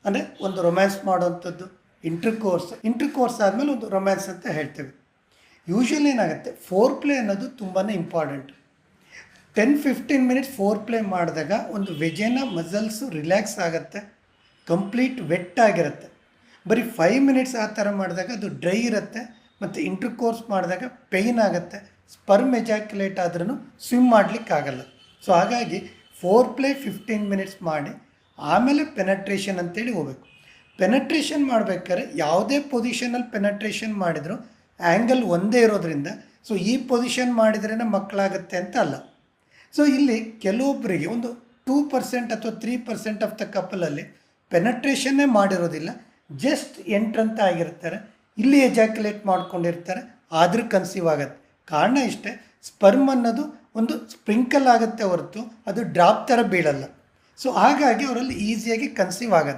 ಅಂದರೆ ಒಂದು romance ಮಾಡೋವಂಥದ್ದು, ಇಂಟ್ರ್ course ಆದಮೇಲೆ ಒಂದು ರೊಮ್ಯಾನ್ಸ್ ಅಂತ ಹೇಳ್ತೇವೆ. ಯೂಶ್ವಲಿ ಏನಾಗುತ್ತೆ, ಫೋರ್ ಪ್ಲೇ ಅನ್ನೋದು ತುಂಬಾ ಇಂಪಾರ್ಟೆಂಟ್. 10-15 ಮಿನಿಟ್ಸ್ ಫೋರ್ ಪ್ಲೇ ಮಾಡಿದಾಗ ಒಂದು ವೆಜೆನ ಮಸಲ್ಸು ರಿಲ್ಯಾಕ್ಸ್ ಆಗುತ್ತೆ, ಕಂಪ್ಲೀಟ್ ವೆಟ್ ಆಗಿರುತ್ತೆ. ಬರೀ 5 ಮಿನಿಟ್ಸ್ ಆ ಥರ ಮಾಡಿದಾಗ ಅದು ಡ್ರೈ ಇರುತ್ತೆ ಮತ್ತು ಇಂಟ್ರ್ ಕೋರ್ಸ್ ಮಾಡಿದಾಗ ಪೇಯ್ನ್ ಆಗುತ್ತೆ. ಸ್ಪರ್ಮ್ ಎಜಾಕ್ಯುಲೇಟ್ ಆದ್ರೂ ಸ್ವಿಮ್ ಮಾಡಲಿಕ್ಕಾಗಲ್ಲ. ಸೊ ಹಾಗಾಗಿ ಫೋರ್ ಪ್ಲೇ 15 ಮಿನಿಟ್ಸ್ ಮಾಡಿ ಆಮೇಲೆ ಪೆನಟ್ರೇಷನ್ ಅಂತೇಳಿ ಹೋಗಬೇಕು. ಪೆನಟ್ರೇಷನ್ ಮಾಡಬೇಕಾದ್ರೆ ಯಾವುದೇ ಪೊಸಿಷನಲ್ಲಿ ಪೆನಟ್ರೇಷನ್ ಮಾಡಿದರೂ ಆ್ಯಂಗಲ್ ಒಂದೇ ಇರೋದ್ರಿಂದ ಸೊ ಈ ಪೊಸಿಷನ್ ಮಾಡಿದ್ರೇ ಮಕ್ಕಳಾಗುತ್ತೆ ಅಂತ ಅಲ್ಲ. ಸೊ ಇಲ್ಲಿ ಕೆಲವೊಬ್ಬರಿಗೆ ಒಂದು 2% ಅಥವಾ 3% ಆಫ್ ದ ಕಪಲಲ್ಲಿ ಪೆನಟ್ರೇಷನ್ನೇ ಮಾಡಿರೋದಿಲ್ಲ, ಜಸ್ಟ್ ಎಂಟ್ರಂತ ಆಗಿರ್ತಾರೆ, ಇಲ್ಲಿ ಎಜಾಕ್ಯುಲೇಟ್ ಮಾಡ್ಕೊಂಡಿರ್ತಾರೆ, ಆದರೂ ಕನ್ಸೀವ್ ಆಗುತ್ತೆ. ಕಾರಣ ಇಷ್ಟೇ, ಸ್ಪರ್ಮ್ ಅನ್ನೋದು ಒಂದು ಸ್ಪ್ರಿಂಕಲ್ ಆಗುತ್ತೆ ಹೊರತು ಅದು ಡ್ರಾಪ್ ಥರ ಬೀಳಲ್ಲ. ಸೊ ಹಾಗಾಗಿ ಅವರಲ್ಲಿ ಈಸಿಯಾಗಿ ಕನ್ಸೀವ್ ಆಗುತ್ತೆ.